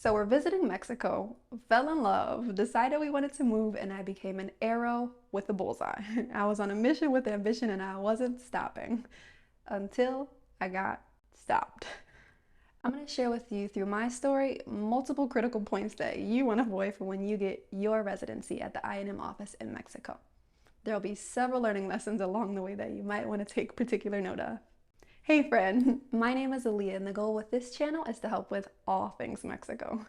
So we're visiting Mexico, fell in love, decided we wanted to move, and I became an arrow with a bullseye. I was on a mission with ambition and I wasn't stopping until I got stopped. I'm going to share with you through my story multiple critical points that you want to avoid for when you get your residency at the INM office in Mexico. There'll be several learning lessons along the way that you might want to take particular note of. Hey friend, my name is Aaliyah and the goal with this channel is to help with all things Mexico.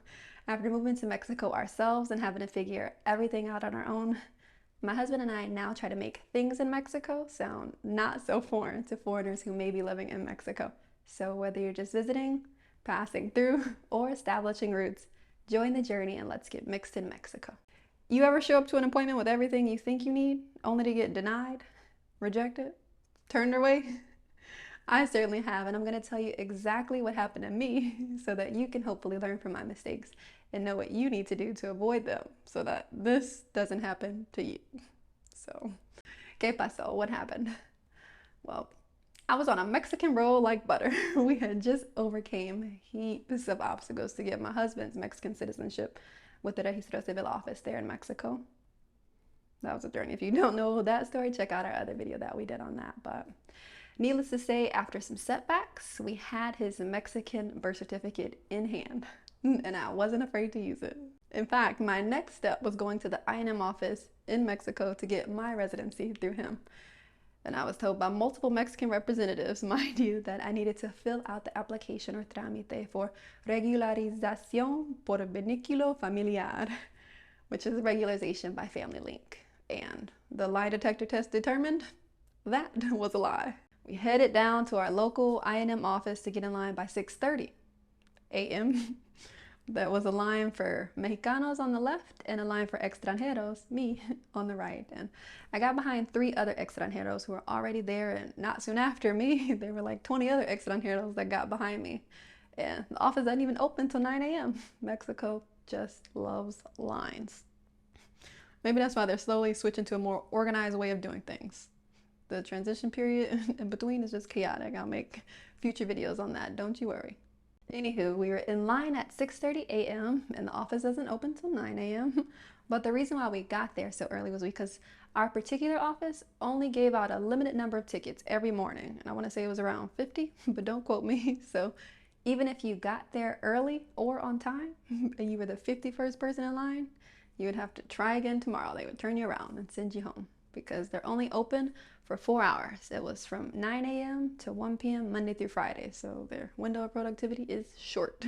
After moving to Mexico ourselves and having to figure everything out on our own, my husband and I now try to make things in Mexico sound not so foreign to foreigners who may be living in Mexico. So whether you're just visiting, passing through, or establishing roots, join the journey and let's get mixed in Mexico. You ever show up to an appointment with everything you think you need, only to get denied, rejected, turned away? I certainly have, and I'm going to tell you exactly what happened to me so that you can hopefully learn from my mistakes and know what you need to do to avoid them so that this doesn't happen to you. So, ¿qué pasó? What happened? Well, I was on a Mexican roll like butter. We had just overcame heaps of obstacles to get my husband's Mexican citizenship with the Registro Civil office there in Mexico. That was a journey. If you don't know that story, check out our other video that we did on that. But needless to say, after some setbacks, we had his Mexican birth certificate in hand, and I wasn't afraid to use it. In fact, my next step was going to the INM office in Mexico to get my residency through him. And I was told by multiple Mexican representatives, mind you, that I needed to fill out the application or trámite for regularización por vínculo familiar, which is regularization by family link. And the lie detector test determined that was a lie. We headed down to our local INM office to get in line by 6:30 a.m. That was a line for Mexicanos on the left and a line for extranjeros, me, on the right. And I got behind 3 other extranjeros who were already there, and not soon after me, there were like 20 other extranjeros that got behind me. And the office doesn't even open till 9 a.m. Mexico just loves lines. Maybe that's why they're slowly switching to a more organized way of doing things. The transition period in between is just chaotic. I'll make future videos on that, don't you worry. Anywho, we were in line at 6:30 a.m. and the office doesn't open till 9 a.m. But the reason why we got there so early was because our particular office only gave out a limited number of tickets every morning. And I want to say it was around 50, but don't quote me. So even if you got there early or on time and you were the 51st person in line, you would have to try again tomorrow. They would turn you around and send you home because they're only open for 4 hours. It was from 9 a.m. to 1 p.m. Monday through Friday, so their window of productivity is short.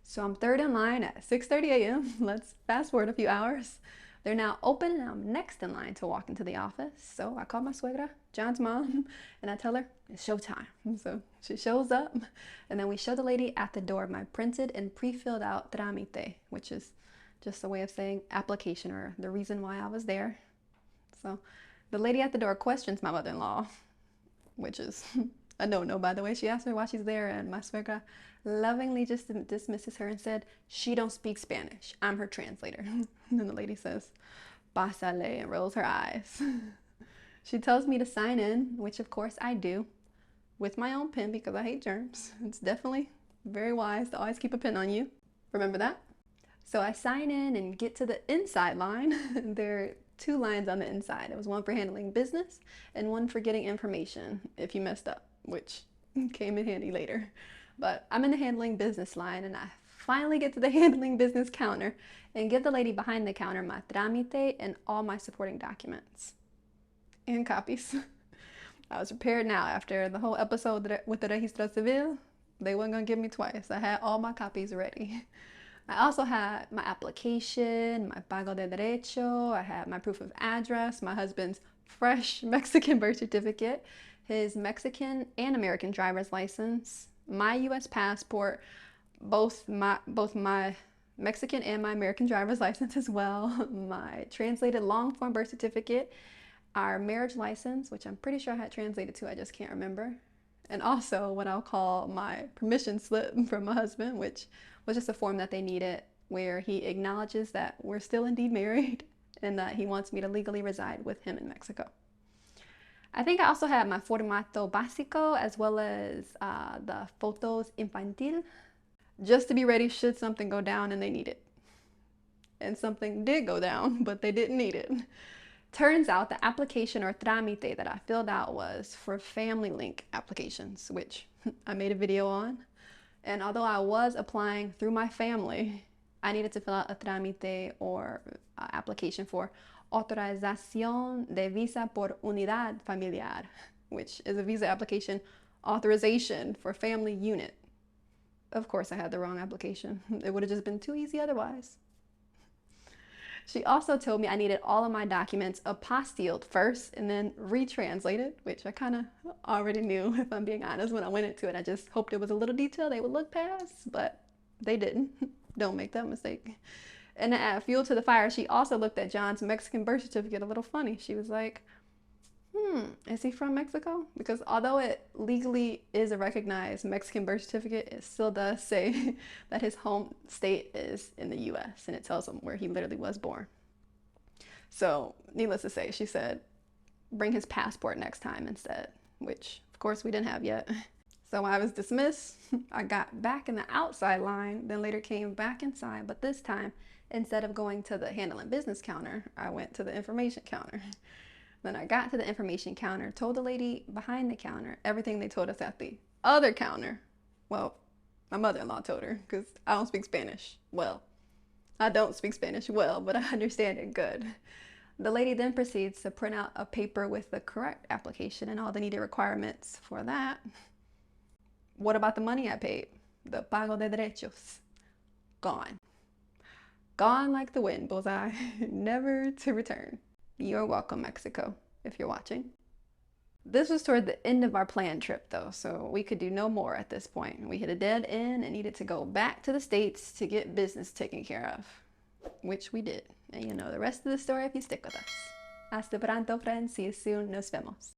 So I'm third in line at 6:30 a.m. Let's fast forward a few hours. They're now open and I'm next in line to walk into the office. So I call my suegra, John's mom, and I tell her it's showtime. So she shows up and then we show the lady at the door my printed and pre-filled out trámite, which is just a way of saying application or the reason why I was there. So the lady at the door questions my mother-in-law, which is a no-no, by the way. She asked her why she's there, and my suegra lovingly just dismisses her and said, she don't speak Spanish. I'm her translator. And then the lady says, pásale, and rolls her eyes. She tells me to sign in, which of course I do, with my own pen because I hate germs. It's definitely very wise to always keep a pen on you. Remember that? So I sign in and get to the inside line. There are 2 lines on the inside. It was one for handling business and one for getting information if you messed up, which came in handy later. But I'm in the handling business line and I finally get to the handling business counter and give the lady behind the counter my trámite and all my supporting documents and copies. I was prepared now after the whole episode with the Registro Civil. They weren't gonna give me twice. I had all my copies ready. I also had my application, my pago de derecho, I had my proof of address, my husband's fresh Mexican birth certificate, his Mexican and American driver's license, my U.S. passport, both my Mexican and my American driver's license as well, my translated long form birth certificate, our marriage license, which I'm pretty sure I had translated to, I just can't remember, and also what I'll call my permission slip from my husband, which was just a form that they needed where he acknowledges that we're still indeed married and that he wants me to legally reside with him in Mexico. I think I also had my formato básico as well as the fotos infantil. just to be ready should something go down and they need it. And something did go down, but they didn't need it. Turns out the application or trámite that I filled out was for family link applications, which I made a video on. And although I was applying through my family, I needed to fill out a trámite or application for autorización de visa por unidad familiar, which is a visa application authorization for family unit. Of course, I had the wrong application. It would have just been too easy otherwise. She also told me I needed all of my documents apostilled first and then retranslated, which I kind of already knew, if I'm being honest, when I went into it. I just hoped it was a little detail they would look past, but they didn't. Don't make that mistake. And to add fuel to the fire, she also looked at John's Mexican birth certificate a little funny. She was like, is he from Mexico? Because although it legally is a recognized Mexican birth certificate, it still does say that his home state is in the US, and it tells him where he literally was born. So needless to say, she said, bring his passport next time instead, which of course we didn't have yet. So I was dismissed. I got back in the outside line, then later came back inside, but this time, instead of going to the handling business counter, I went to the information counter. Then I got to the information counter, told the lady behind the counter everything they told us at the other counter. Well, my mother-in-law told her, because I don't speak Spanish well. I don't speak Spanish well, but I understand it good. The lady then proceeds to print out a paper with the correct application and all the needed requirements for that. What about the money I paid? The pago de derechos. Gone. Gone like the wind, bullseye, never to return. You're welcome, Mexico, if you're watching. This was toward the end of our planned trip, though, so we could do no more at this point. We hit a dead end and needed to go back to the States to get business taken care of, which we did. And you know the rest of the story if you stick with us. Hasta pronto, friends. See you soon. Nos vemos.